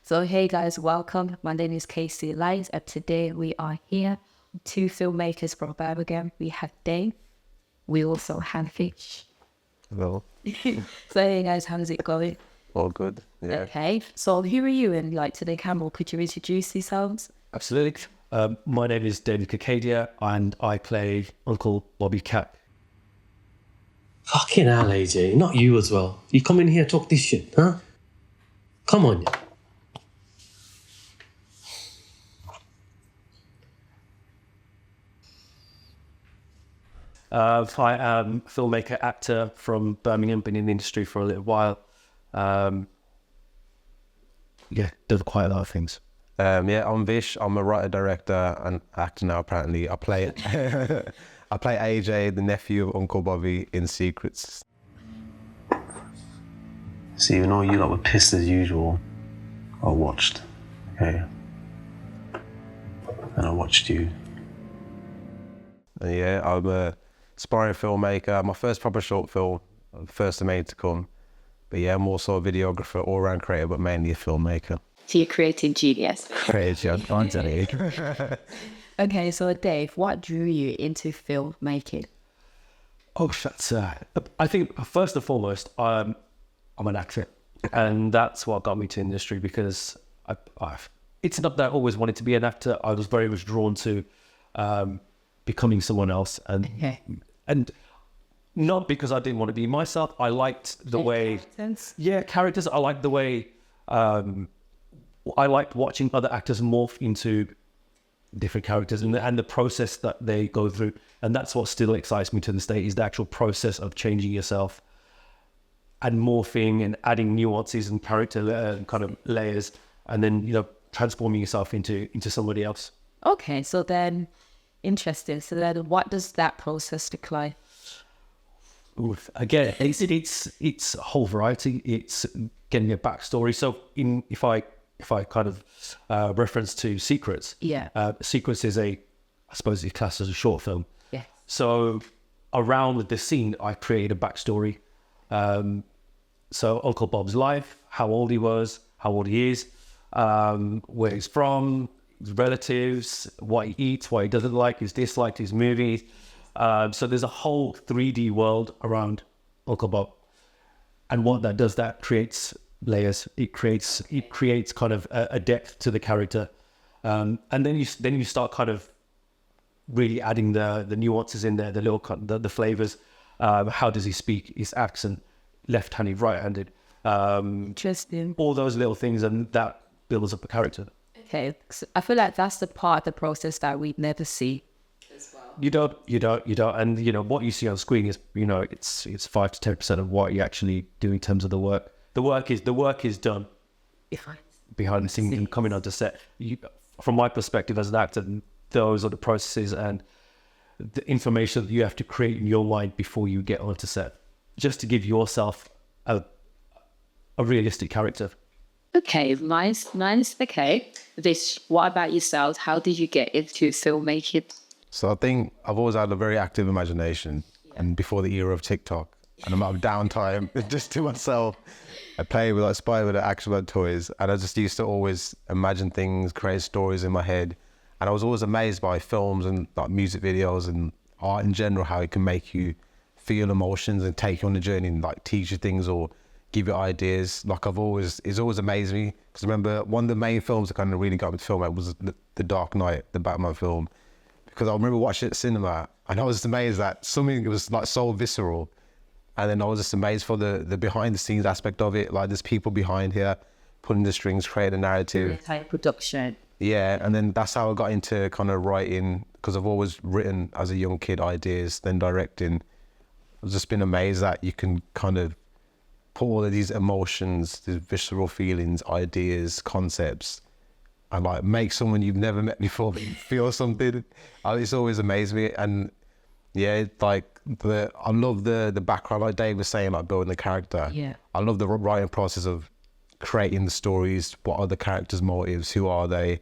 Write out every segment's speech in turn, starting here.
So hey guys, welcome. My name is Kaycee Light, and today we are here. Two filmmakers from Birmingham. We have Dave. We also have Fish. Hello. So hey guys, how's it going? All good. Yeah. Okay. So who are you? And like today, Campbell, could you introduce yourselves? Absolutely. My name is David Kukadia, and I play Uncle Bobby Cat. Fucking hell, AJ. Not you as well. You come in here talk this shit, huh? Come on. I am a filmmaker, actor from Birmingham, been in the industry for a little while. Done quite a lot of things. Yeah, I'm Vish. I'm a writer, director, and actor now. Apparently, I play I play AJ, the nephew of Uncle Bobby in Secrets. See, even though you lot were pissed as usual, I watched. Okay. And I watched you. And yeah, I'm a aspiring filmmaker. My first proper short film, first of many to come. But yeah, I'm also a videographer, all-round creator, but mainly a filmmaker. So you're creative genius. Crazy, I'm telling you. Okay, so Dave, what drew you into filmmaking? Oh, that's. I think first and foremost, I'm an actor, and that's what got me to industry because it's not that I always wanted to be an actor. I was very much drawn to becoming someone else, and not because I didn't want to be myself. I liked the way, characters. I liked the way. I liked watching other actors morph into different characters and the process that they go through, and that's what still excites me to this day is the actual process of changing yourself and morphing and adding nuances and character kind of layers, and then transforming yourself into somebody else. Okay, so then interesting. So then what does that process look like? Again, it's a whole variety. It's getting a backstory. So if I kind of reference to Secrets, Secrets is I suppose it's classed as a short film. Yeah. So around the scene, I created a backstory. So Uncle Bob's life, how old he was, how old he is, where he's from, his relatives, what he eats, what he doesn't like, his dislikes, his movies. So there's a whole 3D world around Uncle Bob, and what that does, that creates layers. It creates kind of a depth to the character, and then you start kind of really adding the nuances in there, the little the flavors. How does he speak? His accent, left-handed, right-handed. Interesting. All those little things, and that builds up a character. Okay, so I feel like that's the part of the process that we never see. You don't, and what you see on screen is, it's 5 to 10% of what you actually do in terms of the work. The work is done behind the scenes and coming onto set. From my perspective as an actor, those are the processes and the information that you have to create in your mind before you get onto set, just to give yourself a realistic character. Okay, nice. Okay, Vish, what about yourself? How did you get into filmmaking? So I think I've always had a very active imagination, and before the era of TikTok, and I'm out of downtime just to myself. I play with Spy with Action Man toys, and I just used to always imagine things, create stories in my head, and I was always amazed by films and like music videos and art in general, how it can make you feel emotions and take you on a journey and like teach you things or give you ideas. Like it's always amazed me, because I remember one of the main films that kind of really got me to film it was the Dark Knight, the Batman film, because I remember watching it at cinema and I was just amazed that something was like so visceral. And then I was just amazed for the behind the scenes aspect of it. Like there's people behind here pulling the strings, creating a narrative. Type production. Yeah, and then that's how I got into kind of writing, because I've always written as a young kid ideas, then directing. I've just been amazed that you can kind of put all of these emotions, these visceral feelings, ideas, concepts, and like make someone you've never met before feel something. It's always amazed me. And yeah, like I love the background, like Dave was saying, like building the character. Yeah. I love the writing process of creating the stories. What are the characters' motives? Who are they?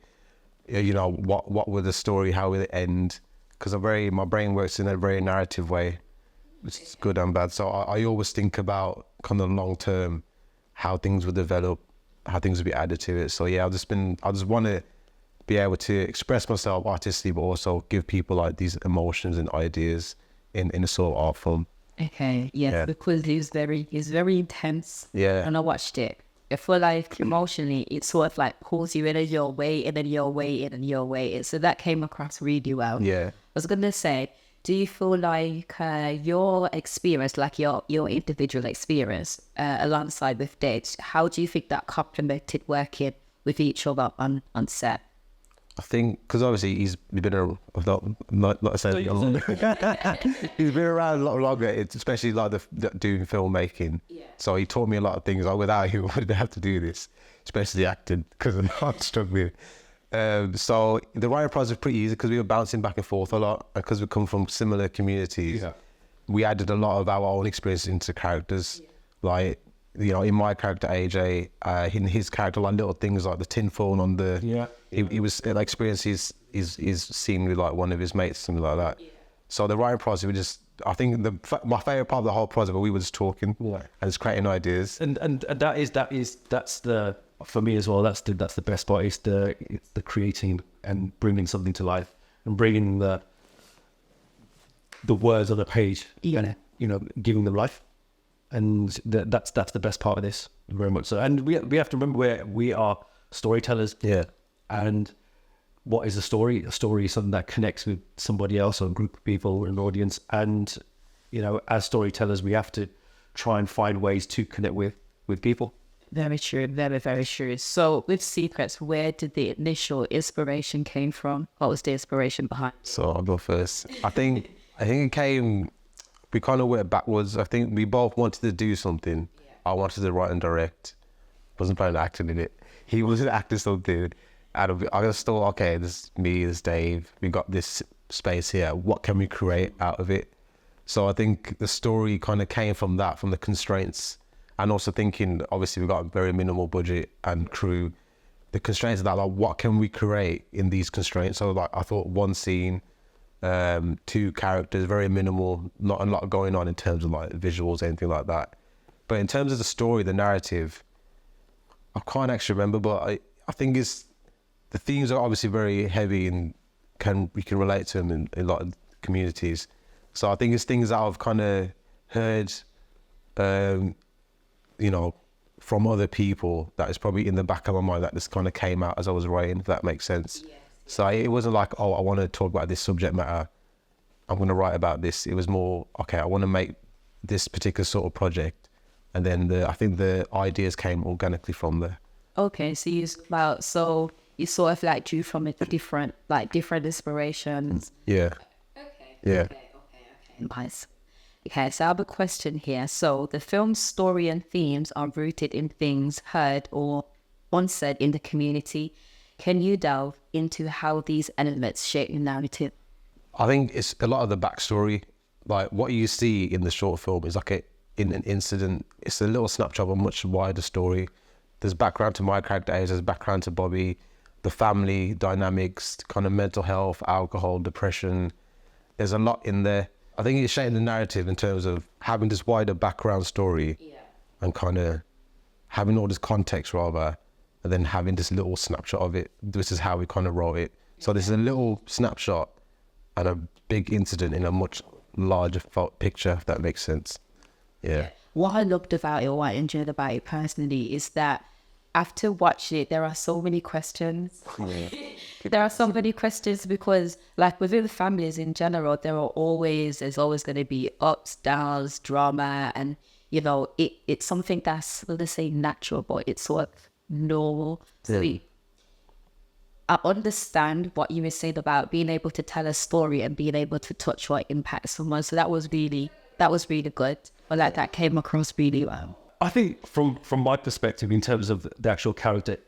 What were the story? How will it end? Because my brain works in a very narrative way, which is good and bad. So I always think about kind of long term, how things will develop, how things would be added to it. So yeah, I just want to be able to express myself artistically, but also give people like these emotions and ideas in a sort of art form. Okay, yes, Yeah. because it's very intense. Yeah. And I watched it. I feel like emotionally, it sort of like pulls you in and your way, and then your way in and your way in. So that came across really well. Yeah. I was gonna say, do you feel like your experience, like your individual experience, alongside with Dave, how do you think that complemented working with each other on set? I think because obviously he's been around, not saying he's been around a lot longer, especially like doing filmmaking. Yeah. So he taught me a lot of things. Like without him, I wouldn't have to do this, especially acting, because I'm not struggling. So the writing process was pretty easy because we were bouncing back and forth a lot, and because we come from similar communities. Yeah. We added a lot of our own experiences into characters. Yeah. Like, you know, in my character AJ, in his character, like little things like the tin foil on the. Yeah. He was like experienced his scene with like one of his mates, something like that. Yeah. So the writing process, I think my favorite part of the whole project, we were just talking and just creating ideas. And that's the, for me as well. That's the best part. It's the creating and bringing something to life and bringing the words on the page and, you know, giving them life. And that's the best part of this, very much so. And we have to remember we are storytellers. Yeah. And what is a story? A story is something that connects with somebody else or a group of people or an audience. And, you know, as storytellers, we have to try and find ways to connect with people. Very true, very, very true. So with Secrets, where did the initial inspiration came from? What was the inspiration behind it? So I'll go first. I think it came, we kind of went backwards. I think we both wanted to do something. Yeah. I wanted to write and direct. Wasn't planning on acting in it. He was acting something. And I just thought, okay, this is me, this is Dave. We got this space here. What can we create out of it? So I think the story kind of came from that, from the constraints. And also thinking, obviously, we got a very minimal budget and crew. The constraints of that, like, what can we create in these constraints? So, like, I thought one scene, 2 characters, very minimal, not a lot going on in terms of like visuals, anything like that. But in terms of the story, the narrative, I can't actually remember, but I think the themes are obviously very heavy and we can relate to them in a lot of communities. So I think it's things that I've kind of heard, you know, from other people that is probably in the back of my mind that just kind of came out as I was writing, if that makes sense. Yes. So it wasn't like, oh, I want to talk about this subject matter, I'm going to write about this. It was more, okay, I want to make this particular sort of project. And then I think the ideas came organically from there. Okay, so you sort of like drew from it different inspirations. Yeah. Okay. Yeah. Okay. Nice. Okay, so I have a question here. So the film's story and themes are rooted in things heard or unsaid in the community. Can you delve into how these elements shape your narrative? I think it's a lot of the backstory. Like what you see in the short film is like in an incident. It's a little snapshot of a much wider story. There's background to my character, there's background to Bobby, the family dynamics, kind of mental health, alcohol, depression. There's a lot in there. I think it's shaping the narrative in terms of having this wider background story and kind of having all this context rather, and then having this little snapshot of it. This is how we kind of wrote it. So there's a little snapshot and a big incident in a much larger picture, if that makes sense. Yeah. What I loved about it, or what I enjoyed about it personally, is that after watching it, there are so many questions. Yeah. There are so many questions because, like, within families in general, there's always going to be ups, downs, drama, and, you know, it's something that's, let's say, natural, but it's sort of normal. So I understand what you were saying about being able to tell a story and being able to touch or impact someone. So that was really good. But like that came across really well. I think from my perspective, in terms of the actual character,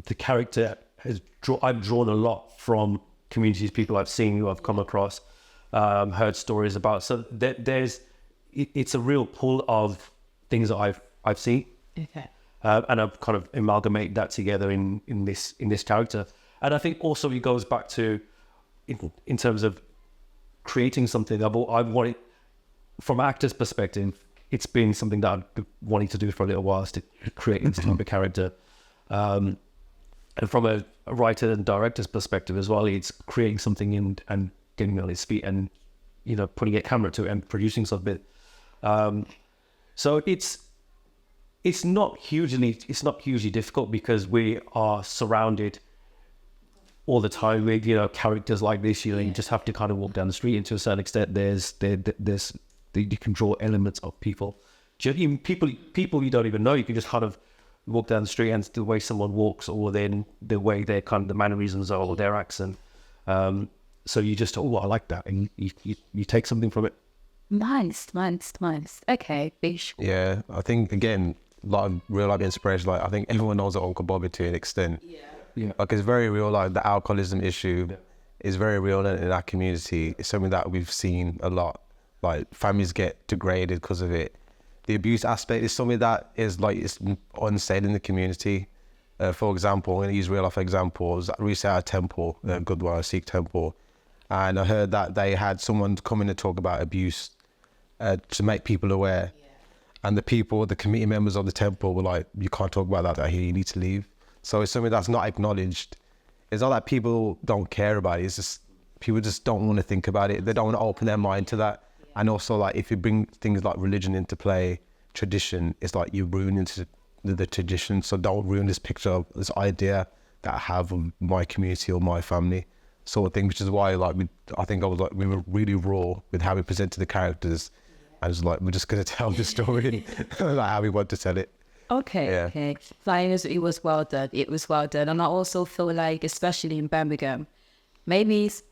the character I've drawn a lot from communities, people I've seen, who I've come across, heard stories about. So it's a real pull of things that I've seen. Okay. And I've kind of amalgamate that together in this character. And I think also it goes back to, in terms of creating something, I wanted, from an actor's perspective, it's been something that I've been wanting to do for a little while, is to create this type of character. And from a writer and director's perspective as well, it's creating something and getting on his feet and, putting a camera to it and producing something. So it's not hugely difficult because we are surrounded all the time with, characters like this. You just have to kind of walk down the street, and to a certain extent, you can draw elements of people. Even people you don't even know, you can just kind of walk down the street and the way someone walks, or then the way their kind of the mannerisms are, or their accent. So you just, I like that, and you take something from it. Nice. Okay, Bish. Yeah, I think again, like real life inspiration. Like I think everyone knows Uncle Bobby to an extent. Yeah. Like it's very real. Like the alcoholism issue is very real in our community. It's something that we've seen a lot. Like families get degraded because of it. The abuse aspect is something that is like it's unsaid in the community. For example, I'm going to use real life examples. I recently at a temple, Gurdwara Sikh temple, and I heard that they had someone come in to talk about abuse to make people aware. And the committee members of the temple were like, you can't talk about that here, you need to leave. So it's something that's not acknowledged. It's not that people don't care about it, it's just people just don't want to think about it. They don't want to open their mind to that. And also, like, if you bring things like religion into play, tradition, it's like you ruin into the tradition. So don't ruin this picture of this idea that I have of my community or my family, sort of thing. Which is why, like, we were really raw with how we presented the characters. And it's like, we're just going to tell the story like how we want to tell it. Okay. Like, it was well done. And I also feel like, especially in Birmingham, maybe it's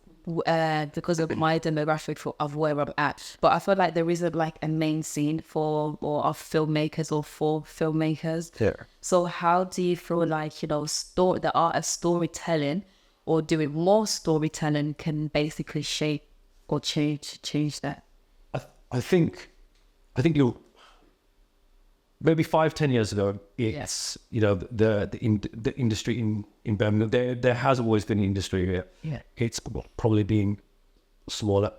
because of my demographic of where I'm at, but I feel like there isn't like a main scene for filmmakers or for filmmakers. Yeah. So how do you feel like, the art of storytelling or doing more storytelling can basically shape or change that? I think you'll maybe 5-10 years ago, it's the industry in Birmingham, there has always been an industry here. Yeah. It's probably being smaller.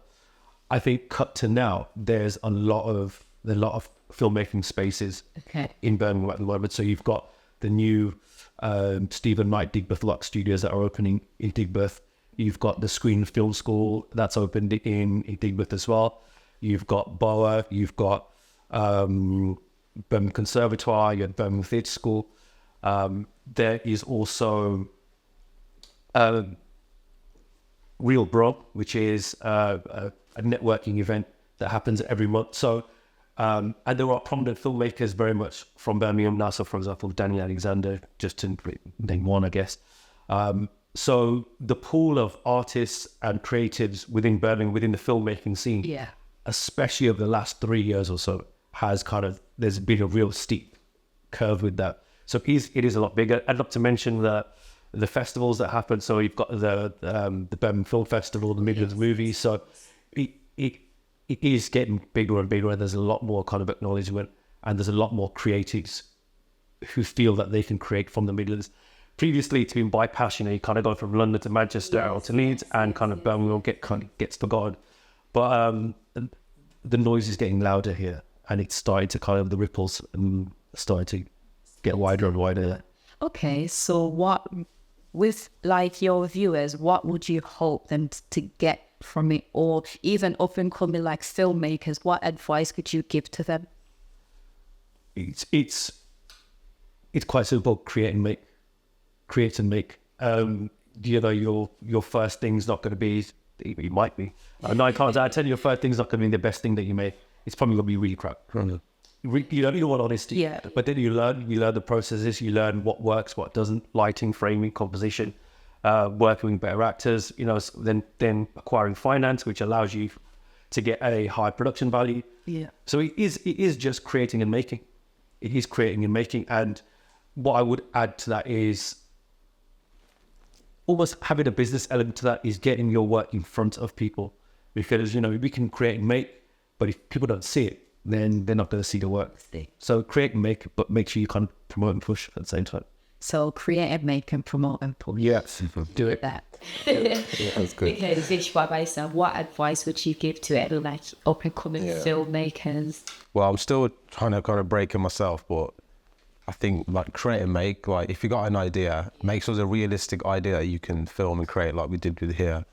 I think cut to now, there's a lot of filmmaking spaces in Birmingham at the moment. So you've got the new Stephen Knight Digbeth Lux Studios that are opening in Digbeth. You've got the Screen Film School that's opened in Digbeth as well. You've got BOA, you've got Birmingham Conservatoire, you have Birmingham Theatre School. There is also Real Bro, which is a networking event that happens every month. So, and there are prominent filmmakers very much from Birmingham now. So, for example, Danny Alexander, just to name one, I guess. So the pool of artists and creatives within Birmingham, within the filmmaking scene, especially over the last 3 years or so, has there's been a real steep curve with that. So it is a lot bigger. And not to mention the festivals that happen. So you've got the Birmingham Film Festival, the Midlands Movies. So it is getting bigger and bigger, and there's a lot more kind of acknowledgement, and there's a lot more creatives who feel that they can create from the Midlands. Previously, it's been bypassed. You kind of go from London to Manchester or to Leeds, and kind of Birmingham gets forgotten. But the noise is getting louder here, and it's starting to the ripples and starting to get wider and wider. Okay, so what, with like your viewers, what would you hope them to get from it, or even up and coming like filmmakers? What advice could you give to them? It's quite simple. Create and make. Your first thing's not going to be. It might be 9 times out of 10. Your first thing's not going to be the best thing that you make. It's probably going to be really crap. You want honesty. Yeah. But then you learn the processes. You learn what works, what doesn't. Lighting, framing, composition, working with better actors. Then acquiring finance, which allows you to get a high production value. Yeah. So it is just creating and making. It is creating and making. And what I would add to that is almost having a business element to that, is getting your work in front of people, because we can create and make, but if people don't see it, then they're not going to see the work. So create and make, but make sure you kind of promote and push at the same time. So create and make and promote and push. Yes, do it. That. That's good. Okay, Vish, what advice would you give to it, like up and coming filmmakers? Well, I'm still trying to kind of break it myself, but I think like create and make, like if you got an idea, make sure it's a realistic idea that you can film and create like we did with here,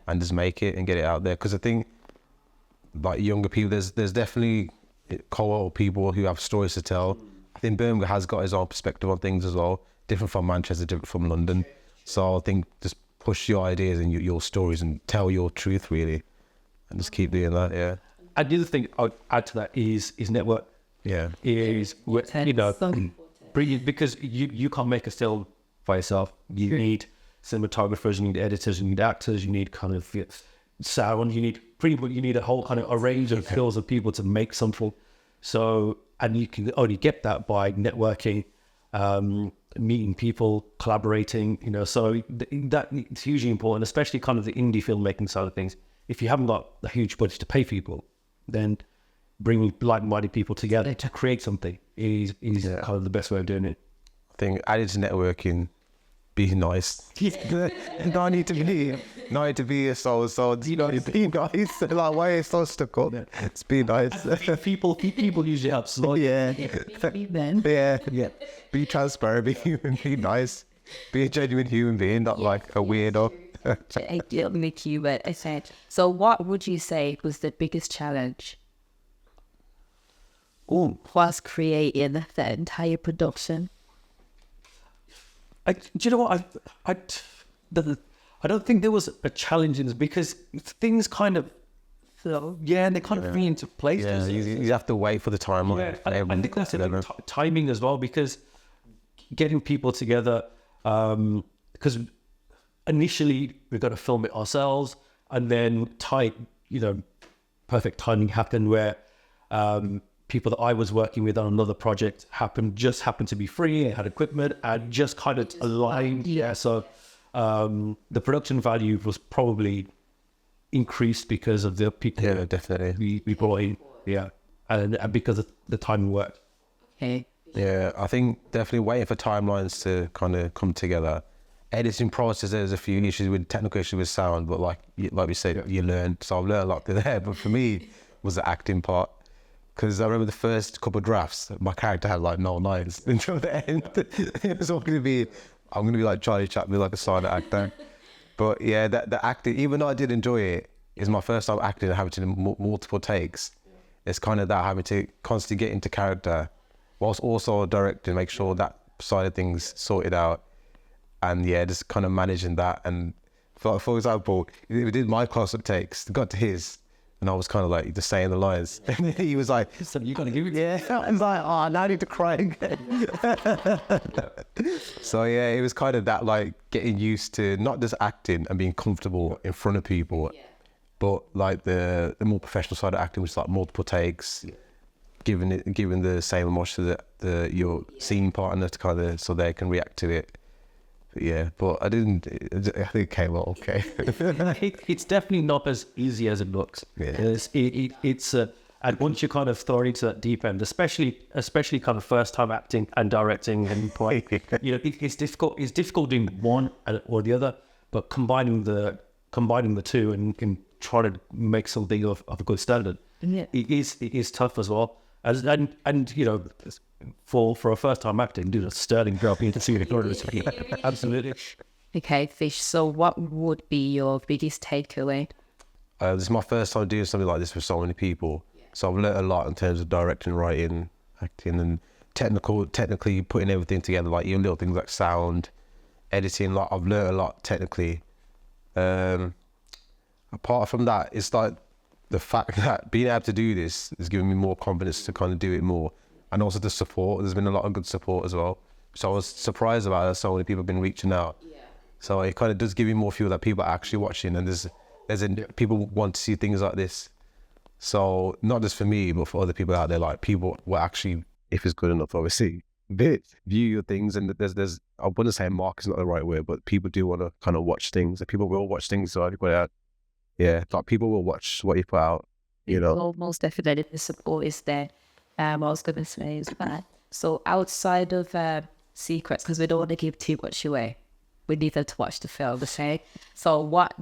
and just make it and get it out there. Because I think like younger people, there's definitely cohort people who have stories to tell. I think Birmingham has got his own perspective on things as well, different from Manchester, different from London. So I think just push your ideas and your stories and tell your truth really, and just keep doing that. Yeah. And the other thing I would add to that is network. Yeah. Is, you know, brilliant, because you can't make a film by yourself. You need cinematographers, you need editors, you need actors, you need kind of sound, you need a whole kind of a range of skills of people to make something. So, and you can only get that by networking, meeting people, collaborating, you know, so that it's hugely important, especially kind of the indie filmmaking side of things. If you haven't got a huge budget to pay people, then bringing like-minded people together to create something is kind of the best way of doing it. I think added to networking, be nice. No need to be a soul, you know, be nice. Like, why are you so stuck up? It's be nice. People usually help. So Yeah. Then. Yeah. Be transparent, be human, be nice. Be a genuine human being, not like a weirdo. So what would you say was the biggest challenge whilst creating the entire production? Do you know what? I don't think there was a challenge in this, because things kind of, they kind of fall into place. Yeah, you have to wait for the timeline. Yeah, I think that's it, timing as well, because getting people together, because initially we've got to film it ourselves, and then perfect timing happened where people that I was working with on another project happened to be free and had equipment and just kind of aligned. Yeah, so the production value was probably increased because of the people. Yeah, definitely. We brought in. Yeah, and because of the timing worked. Okay. Yeah, I think definitely waiting for timelines to kind of come together. Editing process, there's a few issues with technical issues with sound, but like we said, you learn. So I've learned a lot there. But for me, was the acting part. Because I remember the first couple of drafts, my character had like no lines until the end. It was all going to be, I'm going to be like Charlie Chaplin, like a silent actor. But yeah, the acting, even though I did enjoy it, it's my first time acting and having to do multiple takes. It's kind of that, having to constantly get into character, whilst also directing, make sure that side of things sorted out. And yeah, just kind of managing that. And for example, we did my close-up takes, got to his, and I was kind of like just saying the lines. And then he was like, So you got to give it. yeah. I was like, oh, now I need to cry again. So yeah, it was kind of that, like getting used to not just acting and being comfortable in front of people, but like the more professional side of acting, which is like multiple takes, giving the same emotion to your scene partner to kind of, so they can react to it. Yeah, but I think it came out okay. It's definitely not as easy as it looks. Yeah. It's and once you're kind of thrown into that deep end, especially kind of first time acting and directing, and it's difficult. It's difficult doing one or the other, but combining the two and try to make something of a good standard. Yeah. It is tough as well. And you know, for a first time acting, do a sterling job. You can see the absolutely. Okay, Fish. So what would be your biggest takeaway? This is my first time doing something like this with so many people. So I've learned a lot in terms of directing, writing, acting, and technically putting everything together, like even little things like sound, editing. Like I've learned a lot technically. Apart from that, it's like the fact that being able to do this is giving me more confidence to kind of do it more. And also the support. There's been a lot of good support as well. So I was surprised about that so many people have been reaching out. Yeah. So it kind of does give me more feel that people are actually watching, and people want to see things like this. So not just for me, but for other people out there, like people will actually, if it's good enough, obviously, view your things. And there's I wouldn't say mark is not the right word, but people do want to kind of watch things. And people will watch things. So I put out, like people will watch what you put out, you know. Well, most definitely the support is there. I was going to say is that. So outside of secrets, because we don't want to give too much away, we need them to watch the film, okay? So what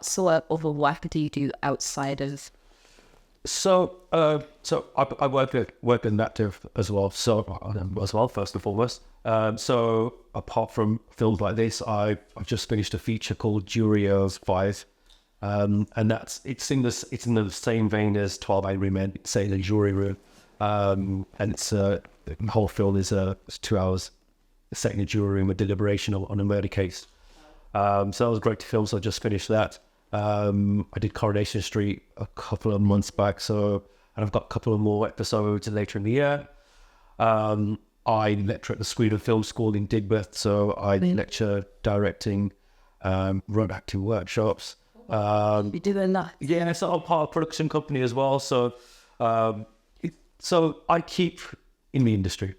sort of other work do you do outside of So I work in active as well. First and foremost. So apart from films like this, I've just finished a feature called Jury of Five, and it's in the same vein as 12 Angry Men. It's set in a jury room, and the whole film is 2 hours set in a jury room with deliberation on a murder case. So that was great to film. So I just finished that. I did Coronation Street a couple of months back, and I've got a couple of more episodes later in the year. I lecture at the Sweden Film School in Digbeth, so I lecture directing, run acting workshops. You do a lot. Yeah, so I'm part of a production company as well. So, so I keep in the industry.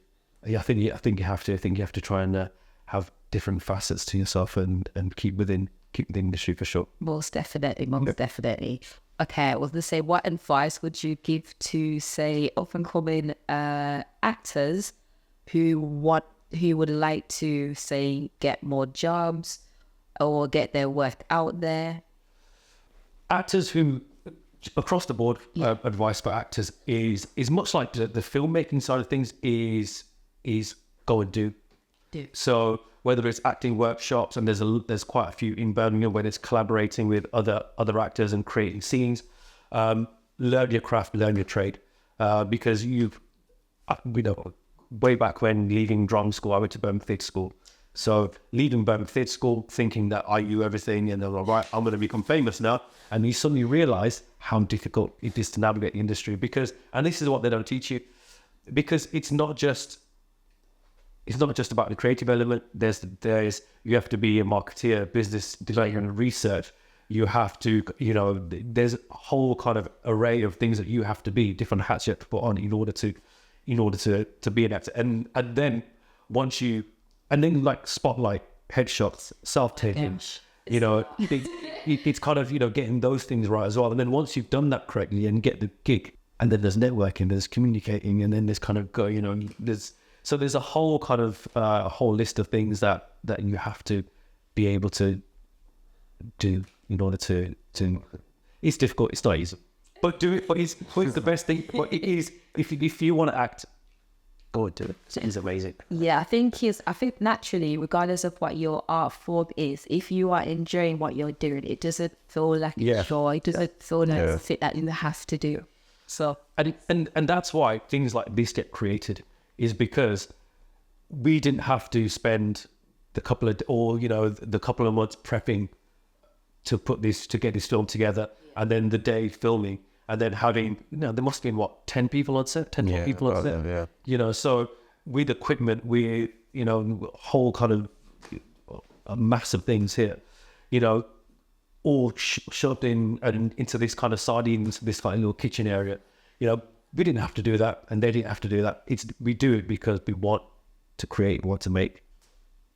Yeah, I think you have to. I think you have to try and have different facets to yourself and keep within the industry for sure. Most definitely. Okay, well, let's say, what advice would you give to, say, up-and-coming actors who would like to, say, get more jobs or get their work out there? Actors who, across the board, advice for actors is much like the filmmaking side of things is go and do. So whether it's acting workshops, and there's quite a few in Birmingham, where it's collaborating with other actors and creating scenes. Learn your craft, learn your trade, because way back when leaving drama school, I went to Birmingham Theatre School. So leaving Birmingham Theatre School, thinking that I knew everything, and then, all right, I'm going to become famous now, and you suddenly realise how difficult it is to navigate the industry, and this is what they don't teach you, because it's not just about the creative element. You have to be a marketeer, business development, and research. You have to, there's a whole kind of array of things that you have to be, different hats you have to put on in order to be an actor. And then like spotlight, headshots, self-taping, it's kind of, getting those things right as well. And then once you've done that correctly and get the gig, and then there's networking, there's communicating, and then there's kind of there's a whole kind of a whole list of things that you have to be able to do in order to. It's difficult. It's not easy, but do it. But it's the best thing. But it is, if you want to act, go and do it. It's amazing. Yeah, I think naturally, regardless of what your art form is, if you are enjoying what you're doing, it doesn't feel like a joy. It doesn't feel like a fit that you have to do. So and that's why things like this get created. Is because we didn't have to spend the couple of months prepping to get this film together, and then the day filming, and then having, there must have been 10 people on set, 12 people on set. Yeah. So with equipment, whole kind of massive things here, all shoved in and into this kind of sardines, this kind of little kitchen area, We didn't have to do that, and they didn't have to do that. We do it because we want to create, want to make.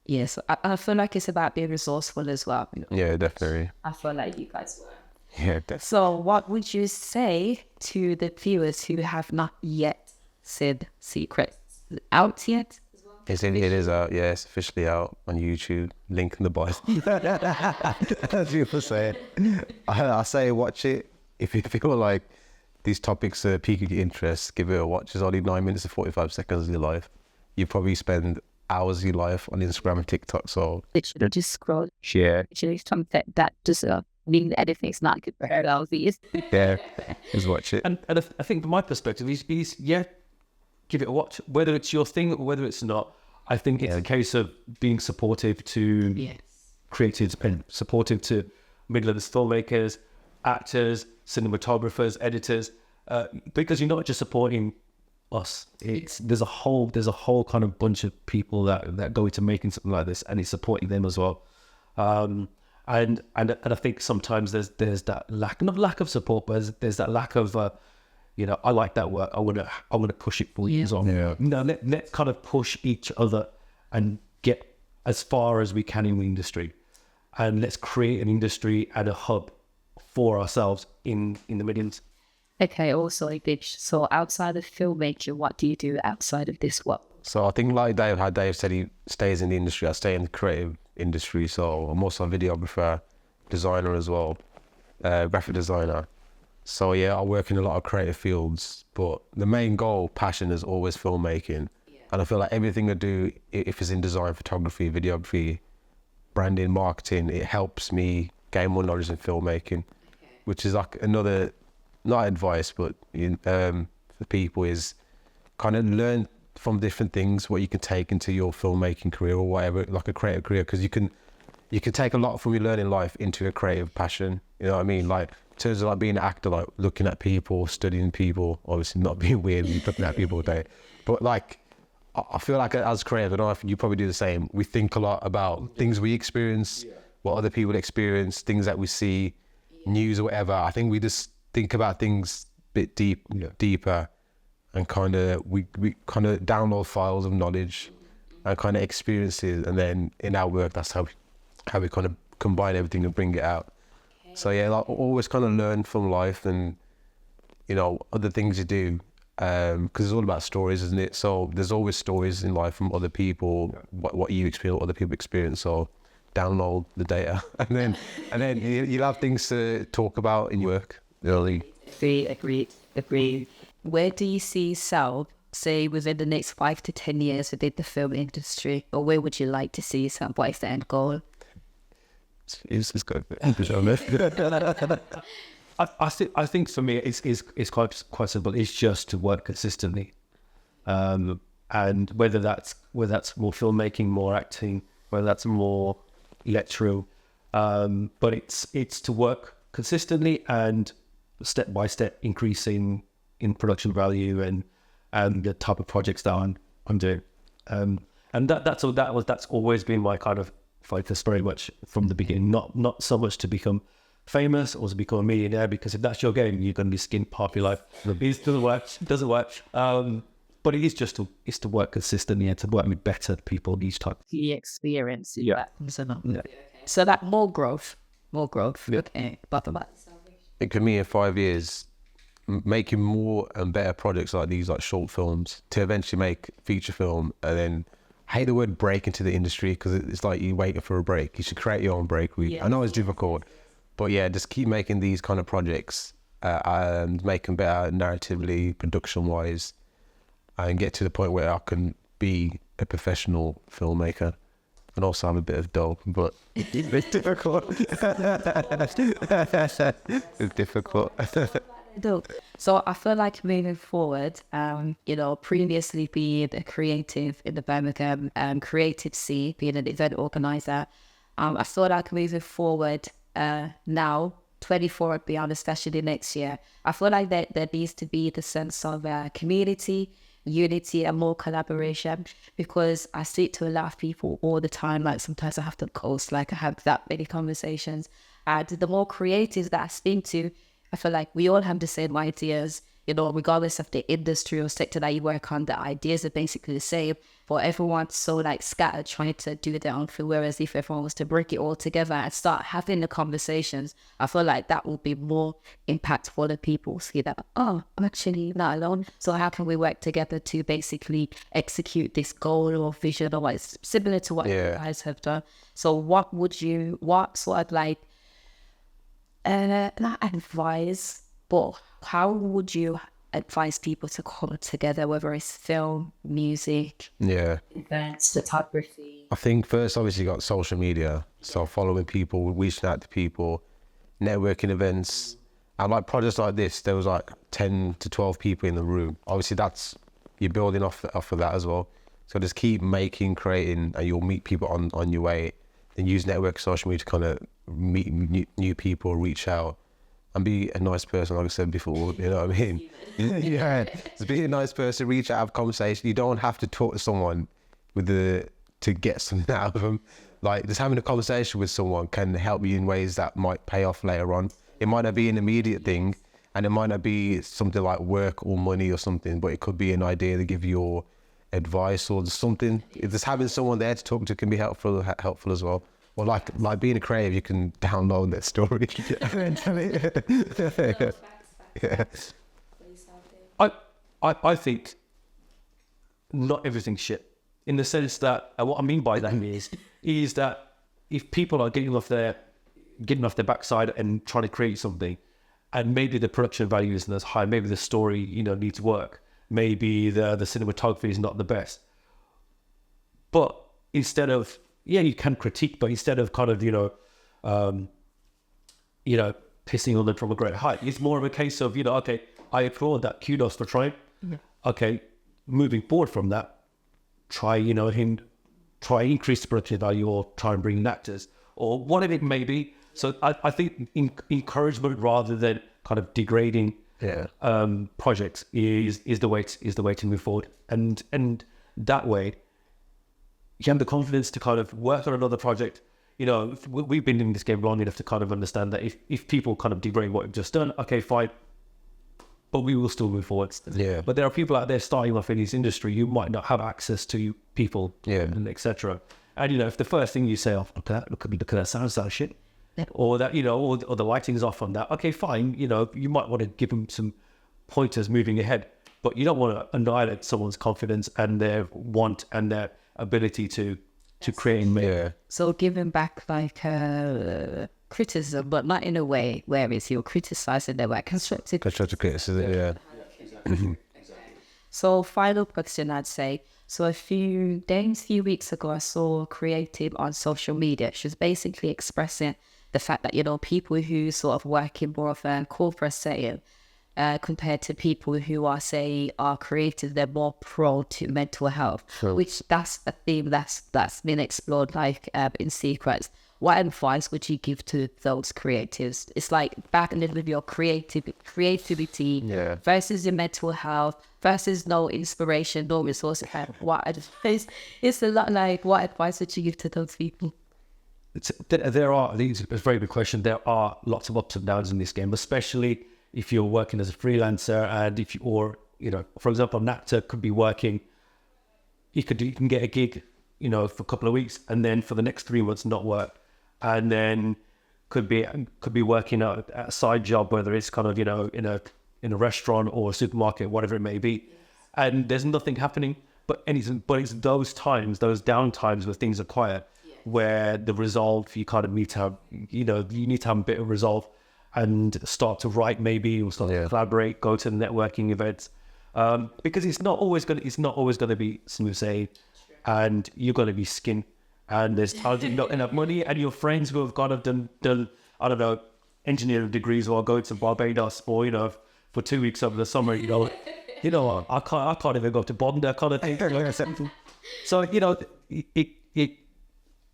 Yes, I feel like it's about being resourceful as well. Yeah, definitely. I feel like you guys were. Yeah, definitely. So what would you say to the viewers who have not yet seen Secrets out yet? It is out, yeah, it's officially out on YouTube. Link in the bio. As people say. I say watch it if you feel like these topics are piquing your interest. Give it a watch. It's only 9 minutes and 45 seconds of your life. You probably spend hours of your life on Instagram and TikTok. So literally just scroll. Share. Literally something that just mean anything's not good for our these. Yeah, just watch it. And I think from my perspective, is give it a watch. Whether it's your thing or whether it's not, I think it's a case of being supportive to creatives and supportive to Midlands filmmakers, actors, cinematographers, editors, because you're not just supporting us. There's a whole kind of bunch of people that go into making something like this, and it's supporting them as well. And I think sometimes there's that not lack of support, but there's that lack of I like that work. I want to push it for you as well. Yeah. No, let's kind of push each other and get as far as we can in the industry, and let's create an industry and a hub for ourselves in the Midlands. Okay, also, so outside of filmmaking, what do you do outside of this work? So I think like Dave, how Dave said he stays in the industry, I stay in the creative industry. So I'm also a videographer, designer as well, graphic designer. So yeah, I work in a lot of creative fields, but the main goal, passion, is always filmmaking. And I feel like everything I do, if it's in design, photography, videography, branding, marketing, it helps me gain more knowledge in filmmaking, which is like another, not advice, but for people is kind of learn from different things what you can take into your filmmaking career or whatever, like a creative career, because you can take a lot from your learning life into a creative passion. You know what I mean? Like in terms of like being an actor, like looking at people, studying people, obviously not being weird, looking at people all day, but like I feel like as creative, I don't know if you probably do the same. We think a lot about things we experience, what other people experience, things that we see, news or whatever. I think we just think about things a bit deeper, and kind of we kind of download files of knowledge and kind of experiences, and then in our work, that's how we kind of combine everything and bring it out. So yeah, like always kind of learn from life and, you know, other things you do. Because it's all about stories, isn't it? So there's always stories in life from other people, what you experience, what other people experience. So download the data, and then you'll have things to talk about in your work. Really. Agreed. Where do you see yourself, say, within the next 5 to 10 years within the film industry, or where would you like to see yourself? What is the end goal? It's good. I think for me it's quite simple. It's just to work consistently, and whether that's more filmmaking, more acting, whether that's more lecturing, but it's to work consistently and step by step increasing in production value and the type of projects that I'm doing, and that's always been my kind of focus very much from the beginning. Not so much to become famous or to become a millionaire, because if that's your game, you're going to be skinned half your life. It doesn't work. But it is just to work consistently and to work with better people each time. The experience. Yeah. So that more growth. Yeah. Okay. But It could mean in 5 years making more and better projects like these, like short films, to eventually make feature film. And then I hate the word break into the industry, because it's like you're waiting for a break. You should create your own break. I know it's difficult, but yeah, just keep making these kind of projects and make them better narratively, production-wise, and get to the point where I can be a professional filmmaker and also have a bit of dough. But it's difficult. It's difficult. So I feel like moving forward, previously being a creative in the Birmingham creative scene, being an event organizer, I feel like moving forward now, 24 and beyond, especially next year, I feel like there needs to be the sense of community, unity, and more collaboration, because I speak to a lot of people all the time. Like sometimes I have to coast, like I have that many conversations, and the more creatives that I speak to, I feel like we all have the same ideas, regardless of the industry or sector that you work on. The ideas are basically the same, but everyone's so like scattered trying to do their own thing. Whereas if everyone was to break it all together and start having the conversations, I feel like that will be more impactful, and people see that, oh, I'm actually not alone. So how can we work together to basically execute this goal or vision, or what's similar to what you guys have done? So what sort of like, not advise, but how would you advise people to come together, whether it's film, music, events, photography? I think first, obviously, you got social media. So following people, reaching out to people, networking events, and like projects like this, there was like 10 to 12 people in the room. Obviously, you're building off of that as well. So just keep creating, and you'll meet people on your way. Then use network, social media to kind of meet new people, reach out, and be a nice person, like I said before. You know what I mean? Yeah, just be a nice person, reach out, have a conversation. You don't have to talk to someone to get something out of them. Like just having a conversation with someone can help you in ways that might pay off later on. It might not be an immediate thing, and it might not be something like work or money or something, but it could be an idea to give you advice or something. Just having someone there to talk to can be helpful as well. Or like being a creative, you can download that story. I think not everything's shit, in the sense that, and what I mean by that is that if people are getting off their backside and trying to create something, and maybe the production value isn't as high. Maybe the story, you know, needs work. Maybe the cinematography is not the best. But instead of, you can critique, but instead of kind of, pissing on them from a great height, it's more of a case of, okay, I applaud that, kudos for trying. Yeah. Okay, moving forward from that, try increase the production value, or try and bring in actors, or whatever it may be. So I think encouragement rather than kind of degrading projects is the way to move forward, and that way you have the confidence to kind of work on another project. We've been in this game long enough to kind of understand that if people kind of degrade what we've just done, okay, fine, but we will still move forward. Yeah. But there are people out there starting off in this industry who might not have access to people, and etc. And if the first thing you say, "Oh, look at that sound shit," or that or the lighting's off on that, okay, fine. You might want to give them some pointers moving ahead, but you don't want to annihilate someone's confidence and their want and their ability to create and make. Yeah. So giving back like criticism, but not in a way where you're criticizing them, like constructive criticism. Yeah. So final question, I'd say. So a few weeks ago, I saw a creative on social media. She was basically expressing the fact that, people who sort of work in more of a corporate setting, compared to people who are creative, they're more prone to mental health, which that's a theme that's been explored in secrets. What advice would you give to those creatives? It's like back a little bit of your creativity versus your mental health versus no inspiration, no resources. What advice? It's a lot like, what advice would you give to those people? It's a very good question. There are lots of ups and downs in this game, especially if you're working as a freelancer, and for example, an actor could be working, you can get a gig, for a couple of weeks, and then for the next 3 months not work, and then could be working at a side job, whether it's kind of in a restaurant or a supermarket, whatever it may be, and there's nothing happening. But it's those times, those down times where things are quiet, where the resolve, you kind of need to have, you need to have a bit of resolve and start to write, maybe, or start to collaborate, go to the networking events, because it's not always going to be smooth sailing, and you're going to be skinned, and there's times you've not enough money, and your friends who have kind of done I don't know, engineering degrees, or going to Barbados for for 2 weeks over the summer, I can't even go to Bondi kind of thing. So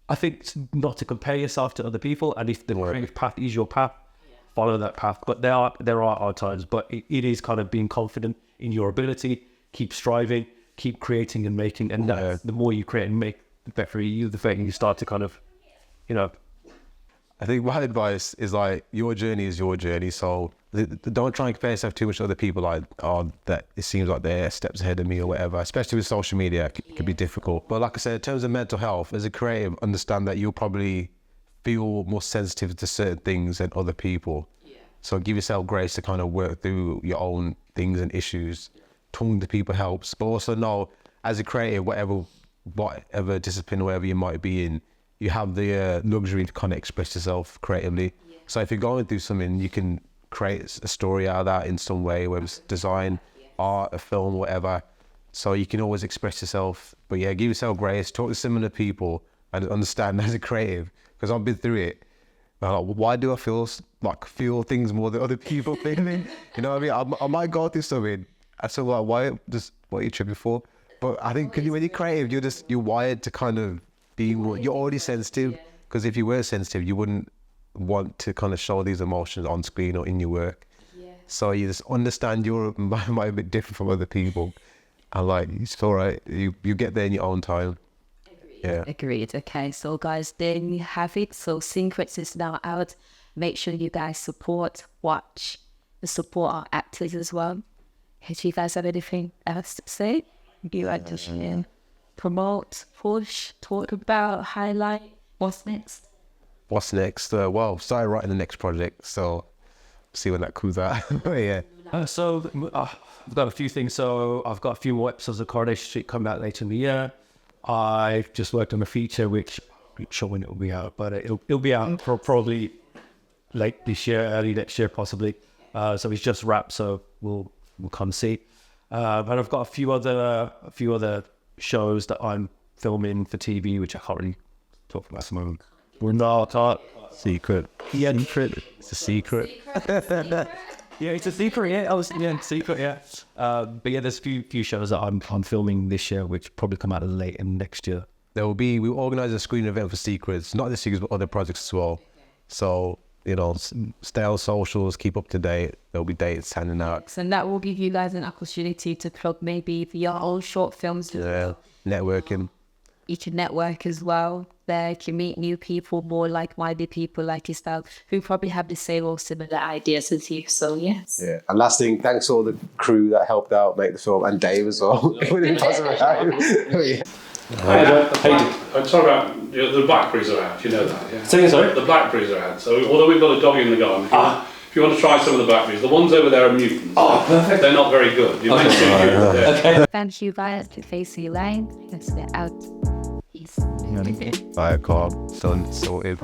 I think not to compare yourself to other people, and if the creative path is your path, follow that path. But there are hard times, but it is kind of being confident in your ability, keep striving, keep creating and making, and the more you create and make, the better the better you start to kind of, I think my advice is like, your journey is your journey, so don't try and compare yourself too much to other people, like, that it seems like they're steps ahead of me or whatever, especially with social media. It can be difficult. But like I said, in terms of mental health, as a creative, understand that you'll probably feel more sensitive to certain things than other people. So give yourself grace to kind of work through your own things and issues. Talking to people helps, but also know, as a creative, whatever discipline or whatever you might be in, you have the luxury to kind of express yourself creatively. So if you're going through something, you can create a story out of that in some way, whether it's design, art, a film, whatever. So you can always express yourself. But give yourself grace, talk to similar people, and understand as a creative, because I've been through it. Like, why do I feel things more than other people feeling? You know what I mean? I might go through something. I said, like, what are you tripping for? But I think when you're creative, you're wired to kind of be more, you're already sensitive. Because if you were sensitive, you wouldn't want to kind of show these emotions on screen or in your work. So you just understand you're might be a bit different from other people. And like, it's all right. You get there in your own time. Agreed. Okay, so guys, there you have it. So Secrets is now out. Make sure you guys watch, and support our actors as well. Do you guys have anything else to say? You like to share, promote, push, talk about, highlight? What's next? Well, started writing the next project, so see when that comes out. So I've got a few things. So I've got a few more episodes of Coronation Street coming out later in the year. I've just worked on a feature, which I'm not sure when it will be out, but it'll be out probably late this year, early next year, possibly. So he's just wrapped, so we'll come see. And I've got a few other shows that I'm filming for TV, which I can't really talk about at the moment. No, I can't. Secret. Yeah, It's a secret. yeah, it's a secret. Yeah, secret. Yeah. But yeah, there's a few shows that I'm filming this year, which probably come out late in next year. We organise a screening event for Secrets, not the Secrets, but other projects as well. So, stay on socials, keep up to date. There'll be dates handing out. And that will give you guys an opportunity to plug maybe for your own short films. Yeah, networking. You can network as well. There you can meet new people, more like-minded people like yourself, who probably have the same or similar ideas as you. So yes. Yeah. And last thing, thanks to all the crew that helped out make the film, and Dave as well. I'm sorry about the blackberries are out. You know that, yeah. Say sorry. The blackberries are out. So although we've got a dog in the garden, if you want to try some of the blackberries, the ones over there are mutants. Oh, perfect. They're not very good. You may see Okay. Thank you guys to Kaycee Light. Let's get out. Peace. Bye, Carl. Still sorted.